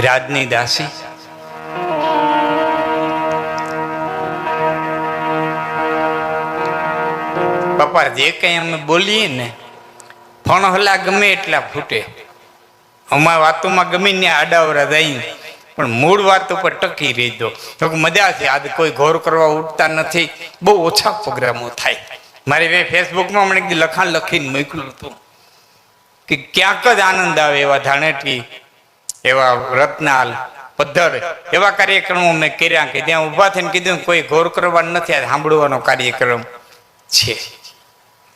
રાજની દાસી પપ્પા જે કઈ અમે બોલીએ ને ફણહલા ગમે એટલા ફૂટે, અમારી વાતોમાં ગમે ને આડાવરા જાય પણ મૂળ વાત ઉપર ટકી રહી દો તો મજા છે. આજ કોઈ ઘોર કરવા ઉઠતા નથી, બહુ ઓછા પ્રોગ્રામો થાય. મારી ભાઈ ફેસબુકમાં મને લખાણ લખીને મોકલ્યું હતું કે ક્યાંક જ આનંદ આવે એવા ધાણેટી, એવા રત્નાલ, પદ્ધર એવા કાર્યક્રમો મેં કર્યા કે ત્યાં ઊભા થઈને કીધું કોઈ ઘોર કરવા નથી, આ સાંભળવાનો કાર્યક્રમ છે.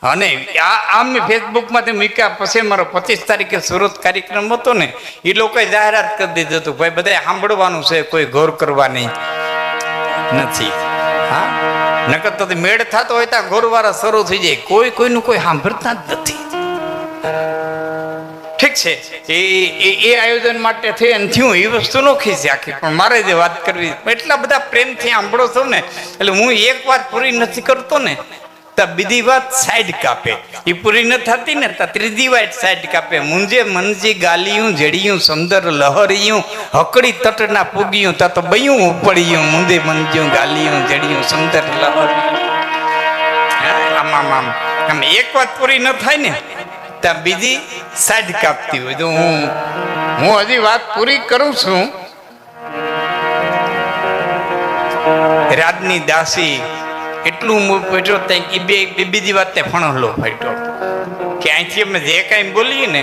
અને આ મેં ફેસબુકમાંથી મૂક્યા પછી મારો 25 તારીખે સુરત કાર્યક્રમ હતો ને, એ લોકોએ જાહેરાત કરી દીધું હતું ભાઈ બધા સાંભળવાનું છે, કોઈ ઘોર કરવાની નથી. હા, નકર તો મેળ થતો હોય ત્યાં ઘોરવાળા શરૂ થઈ જાય, કોઈ કોઈનું કોઈ સાંભળતા જ નથી. ઠીક છે, એ આયોજન માટે થઈ અને થયું એ વસ્તુ નોખી છે આખી. પણ મારે જે વાત કરવી, એટલા બધા પ્રેમથી સાંભળો છો ને, એટલે હું એક વાત પૂરી નથી કરતો ને તો બીજી વાત સાઈડ કાપે, એ પૂરી ન થતી ને તો ત્રીજી વાત સાઈડ કાપે. મુંજે મનજી ગાલિયું જડિયું સુંદર લહરિયું હકડી તટના પૂગ્યું તા તો બયું ઉપડ્યું. મુંજે મનજ્યું ગાલિયું જડિયું સુંદર લહરિયું. આમ એક વાત પૂરી ન થાય ને ત્યાં બીજી સાઈડ કાપતી હોય. તો હું હજી વાત પૂરી કરું છું. રાજની દાસી એટલું પેટ્યો બીજી વાત ફણહલો ફાટ્યો કે અહીંથી અમે જે કાંઈ બોલીએ ને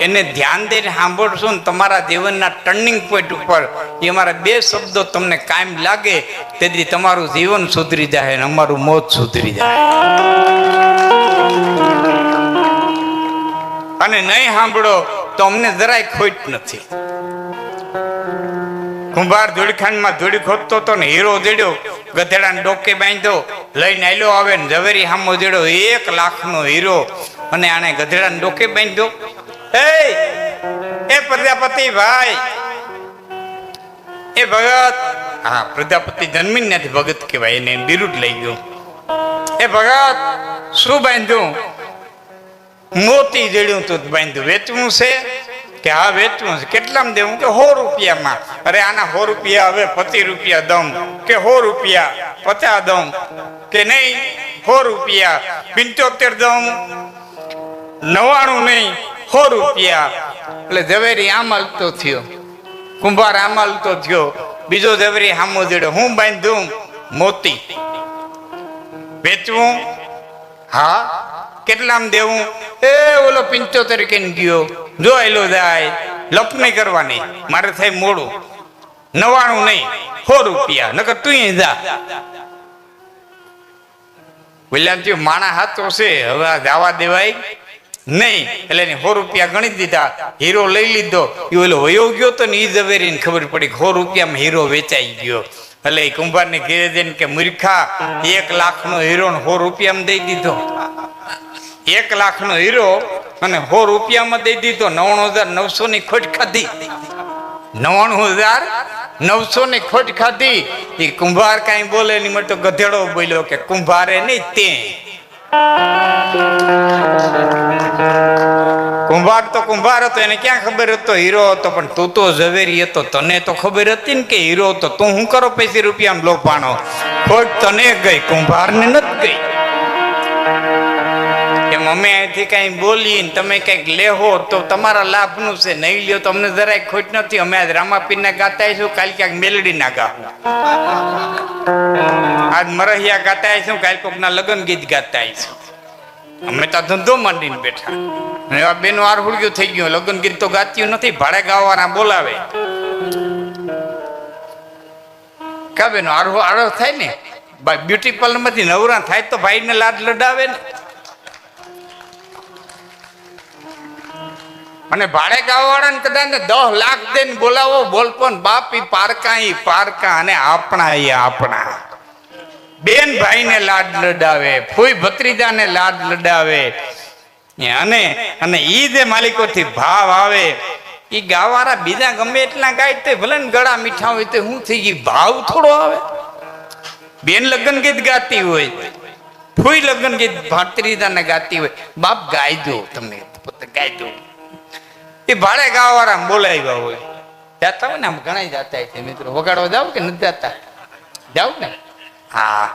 એને ધ્યાન દઈને સાંભળશો ને તમારા જીવનના ટર્નિંગ પોઈન્ટ ઉપર એ અમારા 2 શબ્દો તમને કાયમ લાગે, તેથી તમારું જીવન સુધરી જાય ને અમારું મોત સુધરી જાય. અને નહીં સાંભળો તો અમને જરાય ખોટ નથી. કુંભાર ધૂળખાંડમાં ધૂળી ખોદતો હતો ને હીરો જડ્યો, ગધેડાને ડોકે બાંધ્યો, લઈને આયલો આવે ને ઝવેરી હામો જડ્યો 1 લાખનો હીરો, અને આને ગધેડાને ડોકે બાંધ્યો. એ પ્રજાપતિ ભાઈ, એ ભગત, હા પ્રજાપતિ જન્મી નથી ભગત કહેવાય, એને બિરુદ લઈ ગયો. એ ભગત શું બાંધ્યું? મોતી જડ્યું તું બાંધ્યું. વેચવું છે કે હા વેચવું છે. કેટલામાં દેવું? કે 100 રૂપિયામાં. અરે આના 100 રૂપિયા હવે 25 રૂપિયા દઉં, કે 100 રૂપિયા 50 દઉં, કે નહીં 100 રૂપિયા 75 દઉં, 99 નહીં 100 રૂપિયા. એટલે ઝવેરી આમલતો થયો, કુંભાર આમલતો થયો, બીજો ઝવેરી હામો જડ્યો. હું બાંધું? મોતી. વેચવું? હા. કેટલામાં દેવું? એ ઓલો 75 કે ગયો, જો એલો જાય, લપ નહીં કરવાની, મારે થાય મોડું. 99 નહીં 100 રૂપિયા, નકર તું જા. બોલ્યા માણા હાથો છે, હવે જવા દેવાય નહીં. એટલે 100 રૂપિયા ગણી દીધા, હીરો લઈ લીધો. એ ઓલો વયો ગયો તો ને એ ઝવેરીને ખબર પડી 100 રૂપિયામાં હીરો વેચાઈ ગયો. એટલે એ કુંભારને ઘેરે જઈને કે મૂર્ખા, 1 લાખનો હીરો 100 રૂપિયામાં દઈ દીધો. 1 લાખનો હીરો અને 100 રૂપિયામાં દઈ દીધો. 99,900 ની ખોટ ખાધી. 99,900 ની ખોટ ખાધી. એ કુંભાર કઈ બોલે નહીં, મને તો ગધેડો બોલ્યો કે કુંભારે નહીં તે. કુંભાર તો કુંભાર હતો, એને ક્યાં ખબર હતો હીરો હતો? પણ તું તો ઝવેરી હતો, તને તો ખબર હતી ને કે હીરો હતો. તું શું કરો 50 રૂપિયામાં લોપાણો? ખોટ તને ગઈ, કુંભારને નથી ગઈ. એમ અમે અહીંથી કઈ બોલીએ તમે કઈક લેહો તો તમારા લાભનું છે, નહીં લ્યો તો અમને જરાય ખોટ નથી. અમે આજ રામાપીરના ગાતા આવીશું, કાલ ક્યાંક મેલડીના ગાવું, આજ મરહિયા ગાતા આવીશું, કાલ કોકના લગ્ન ગીત ગાતા આવીશું. અમે તો ધંધો માંડીને બેઠા. એવા બેનો આરહુડ્યું થઈ ગયું, લગ્ન ગીત તો ગાત્યું નથી, ભાડે ગાવાના બોલાવે. કા બેનો આરો થાય ને, બ્યુટી પાર્લર માંથી નવરા થાય તો ભાઈને લાડ લડાવે ને. અને ભાડે ગાવાવાળાને કદાચ 10 લાખ દઈને બોલાવો, બોલપોન બાપ ઈ પારકા અને આપણા ઈ આપણા. બેન ભાઈને લાડ લડાવે, ફૂઈ ભત્રીજાને લાડ લડાવે. અને ઈ જે માલિકોથી ભાવ આવે, ઈ ગાવાળા બીજા ગમે એટલા ગાય તો ભલે ને ગળા મીઠા હોય તો શું થઈ ગઈ, ભાવ થોડો આવે. બેન લગ્ન ગીત ગાતી હોય, ફૂઈ લગ્ન ગીત ભત્રીજાને ગાતી હોય, બાપ ગાઈ દો, તમે પોતે ગાઈ દો. એ ભાડે ગાવાવાળા બોલાવ્યા હોય, જાતા હોય ને આમ ઘણા જાતા છે મિત્રો. વગાડવા જાવ કે નથી જાતા? જાવ ને. હા,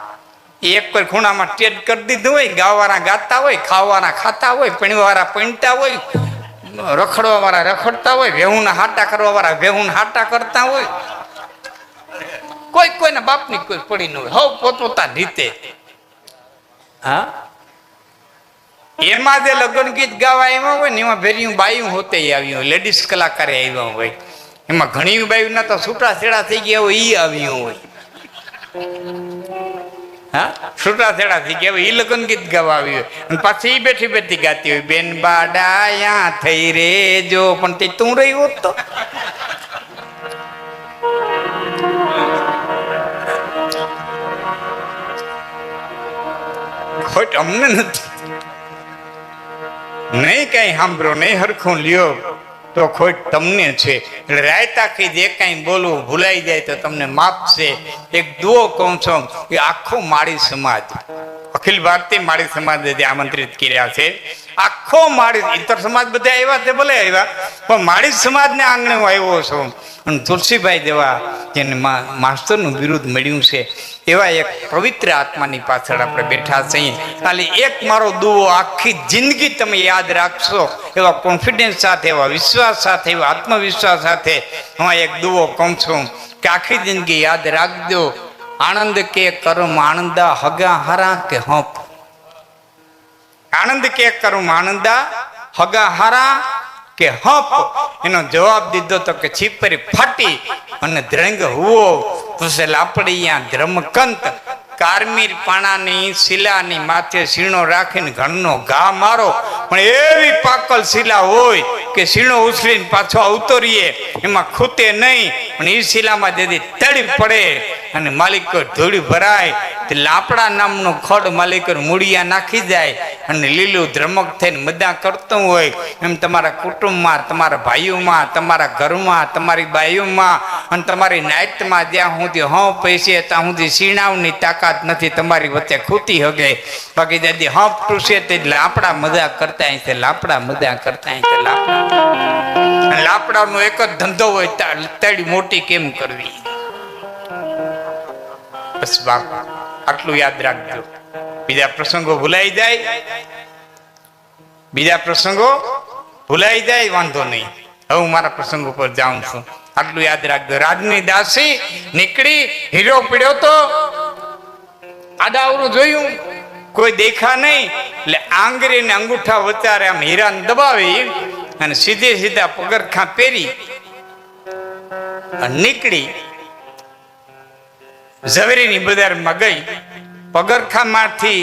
એક કોઈ ખૂણામાં ટેડ કરી દીધું હોય, ગાવાના ગાતા હોય, ખાવાના ખાતા હોય, પીણવાળા પીણતા હોય, રખડવા વાળા રખડતા હોય, વેહુના હાટા કરવા વાળા વેહુના હાટા કરતા હોય. કોઈ કોઈના બાપની કોઈ પડી ન હોય, હવ પોતપોતાની રીતે. હા, એમાં જે લગ્ન ગીત ગાવા આવ્યા હોય ને એમાં ભેરિયું બાયું હોતે આવ્યું હોય, લેડીઝ કલાકારે આવ્યા હોય. એમાં ઘણી બાયું ના તો છૂટા છેડા થઈ ગયા હોય ઈ આવ્યું હોય. હા, છૂટા છેડા થઈ ગયા હોય ઈ લગ્ન ગીત ગાવા આવ્યું હોય. અને પાછી ઈ બેઠી બેઠી ગાતી હોય, બેન બાડાયા થઈ રે જો, પણ તે તું રહી હોત તો. ખોટ અમને નથી, નહીં કઈ સાંભળો, નહીં હરખું લ્યો તો ખોટ તમને છે. એટલે રાયતાખી જે કઈ બોલવું ભૂલાઈ જાય તો તમને માફ છે. એક દુઓ કહું છું કે આખો માળી સમાજ, અખિલ ભારતીય માળી સમાજ જે આમંત્રિત કર્યા છે, આખો માળી, ઇતર સમાજ બધા આવ્યા તે ભલે આવ્યા, પણ માળી સમાજને આંગણે હું આવ્યો છું. અને તુલસીભાઈ જેવા જેને માસ્ટરનું બિરુદ મળ્યું છે એવા એક પવિત્ર આત્માની પાછળ આપણે બેઠા છીએ. ખાલી એક મારો દુઓ આખી જિંદગી તમે યાદ રાખશો, એવા કોન્ફિડન્સ સાથે, એવા વિશ્વાસ સાથે, એવા આત્મવિશ્વાસ સાથે હું એક દુઓ કહું છું કે આખી જિંદગી યાદ રાખજો. આનંદ કે કરમ આનંદા હગા હારા કે હપ. આનંદ કે કરમ આનંદા હગા હારા કે હપ. એનો જવાબ દીધો તો કે છીપરી ફાટી અને દ્રંગ હુવો પછી લાપડિયા ધર્મકંત. કારમીર પાણાની શિલાની માથે સીણો રાખીને ઘણનો ઘા મારો, પણ એવી પાકલ શિલા હોય કે સીણો ઉછળીને પાછો અવતરીએ એમાં ખૂતે નહીં. પણ એ શિલામાં જેથી તળી પડે અને માલિકો ધૂળી ભરાય, તે લાપડા નામનો ખડ માલિકો મૂળિયા નાખી જાય અને લીલું ધ્રમક થઈને મદા કરતું હોય. એમ તમારા કુટુંબમાં, તમારા ભાઈઓમાં, તમારા ઘરમાં, તમારી બાઈઓમાં અને તમારી નાયતમાં જ્યાં સુધી પૈસે ત્યાં સુધી સીણાવની તાકાત નથી તમારી વચ્ચે ખૂતી હગે. બાકી જ્યાંથી ટૂસે તે લાપડા મજા કરતા છે, લાપડા મજા કરતા છે, લાપડા. લાપડાનો એક જ ધંધો હોય, તળી મોટી કેમ કરવી. બસ બાપ આટલું યાદ રાખજો. બીજા પ્રસંગો ભૂલાઈ જાય, બીજા પ્રસંગો ભૂલાઈ જાય વાંધો નહીં. હવે હું મારા પ્રસંગ ઉપર જાઉં છું, આટલું યાદ રાખજો. રાજની દાસી નીકળી, હીરો પીડ્યો તો આડાવરું જોયું, કોઈ દેખા નહીં, એટલે આંગળી ને અંગૂઠા વચારે આમ હીરાને દબાવી અને સીધે સીધા પગરખાં પહેરી નીકળી ઝવેરીની બજારમાં ગઈ. પગરખામાંથી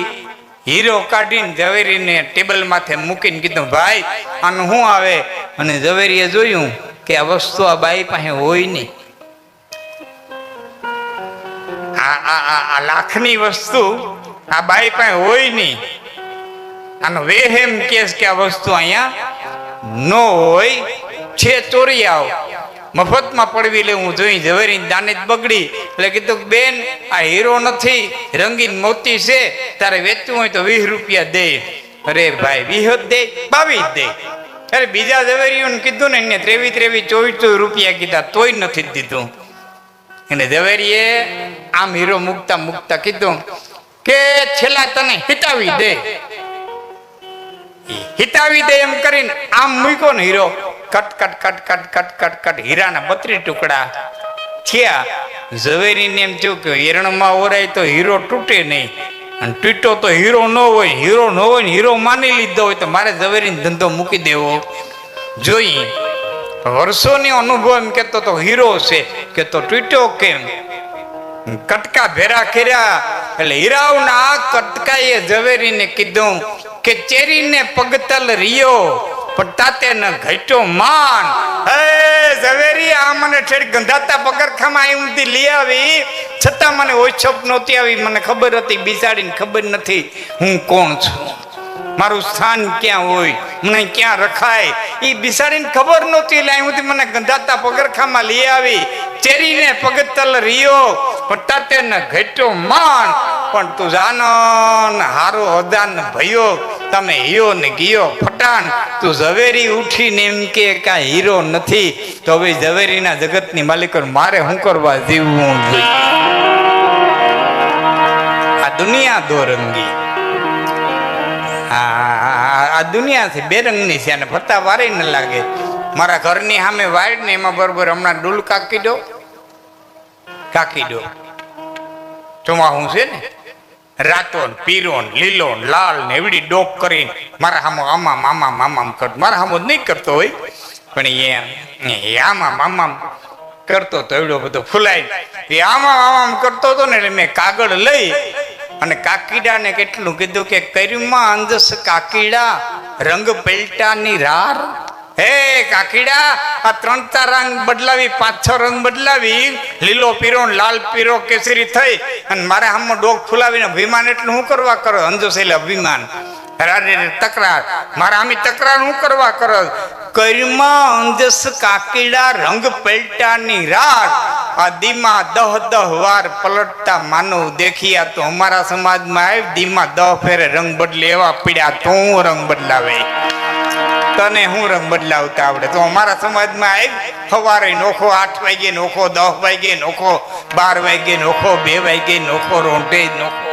હીરો કાઢીને ઝવેરીને ટેબલ માથે મૂકીને કીધું, ભાઈ આનું શું આવે? અને ઝવેરીએ જોયું કે આ વસ્તુ આ બાઈ પાસે હોય નહીં. આ લાખની વસ્તુ આ બાઈ પાસે હોય નહીં. આનો વેહેમ કેસ કે આ વસ્તુ અહીંયા ન હોય છે, ચોરી આવ, મફતમાં પડવી લેવું જોઈ. ઝવેરી દાને જ બગડી એટલે કીધું, બેન આ હીરો નથી, રંગીન મોતી છે, તારે વેચવું હોય તો 20 રૂપિયા દે. અરે ભાઈ 20 દે, 22 દે. અરે બીજા ઝવેરીઓને કીધું ને એને 23 24 રૂપિયા કીધા, તોય નથી દીધું. એને ઝવેરીએ આમ હીરો મૂકતા મૂકતા કીધું કે છેલ્લા તને હિતાવી દે. હિતાવી દે એમ કરીને આમ મૂક્યો ને hero, cut cut cut cut cut cut cut હીરાના 32 ટુકડા થયા. ઝવેરીને એમ થયું કે હિરણમાં ઓરાય તો હીરો તૂટે નહીં, અને તૂટો તો હીરો ન હોય, હીરો ન હોય ને હીરો માની લીધો હોય તો મારે ઝવેરીને ધંધો મૂકી દેવો જોઈએ. વર્ષોની અનુભવ એમ કેતો તો હીરો છે, કે તો તૂટ્યો કેમ? કટકા ભેરા કર્યા એટલે હીરાઓના કટકાએ ઝવેરીને કીધું કે ચેરીને પગતલ રિયો પણ તાતે ન ઘટ્યો માન. હે ઝવેરી, આ મને ઠેર ગંધાતા પગરખામાં આવી લઈ આવી, છતાં મને ઓછપ નહોતી આવી. મને ખબર હતી, બિસાડીને ખબર નથી હું કોણ છું, મારું સ્થાન ક્યાં હોય, મને ક્યાં રખાય, એ બિસાડીને ખબર નહોતી. એટલે અહીં મને ગંધાતા પગરખામાં લઈ આવી, ચેરીને પગતલ રિયો પણ તાતે ન ઘટ્યો માન. પણ તું જાનો હારો હદાન ભયો, તમે હીરો ને ગયો ફટાણ તું ઝવેરી ઉઠીને એમ કે કાંઈ હીરો નથી તો હવે ઝવેરીના જગતની માલિકો મારે શું કરવા જીવવું જોઈએ? આ દુનિયા દોરંગી, આ દુનિયા છે બેરંગની છે અને ફરતા વારે ન લાગે. મારા ઘરની સામે વાડ ને એમાં બરોબર હમણાં ડૂલ કાકી દો ચોમાહું છે ને, રાતો પીરો લીલો લાલ ને એવડી ડોક કરીને મારા સામો આમામ આમામ આમામ કરતો. મારા સામો જ નહીં કરતો હોય પણ એ આમામ આમામ કરતો તો એવડો બધો ફૂલાય એ આમામ આમામ કરતો હતો ને એટલે મેં કાગળ લઈ અને કાકીડાને કેટલું કીધું કે કર્યુંમાં અંજસ કાકીડા રંગ પલટાની રાર. હે કાકીડા, આ 3-4 રંગ બદલાવી 5-6 રંગ બદલાવી લીલો પીરો લાલ પીરો કેસરી થઈ અને મારા હામમાં ડોક ફૂલાવીને અભિમાન એટલું હું કરવા કરો? અંજસ એટલે અભિમાન, તકરાર. મારા આમી તકરાર હું કરવા કરો? કર્યુંમાં અંજસ કાકીડા રંગ પલટાની રાર. આ દીમાં 10 વાર પલટતા માનવ દેખિયા તો અમારા સમાજમાં આવી દીમાં 10 ફેરે રંગ બદલે એવા પીડ્યા તો હું રંગ બદલાવે. તને હું રંગ બદલાવતા આવડે? તો અમારા સમાજમાં આવી સવારે નોખો 8 વાગે નોખો, 10 વાગે નોખો, 12 વાગે નોખો, 2 વાગે નોખો, રોંઢે નોખો.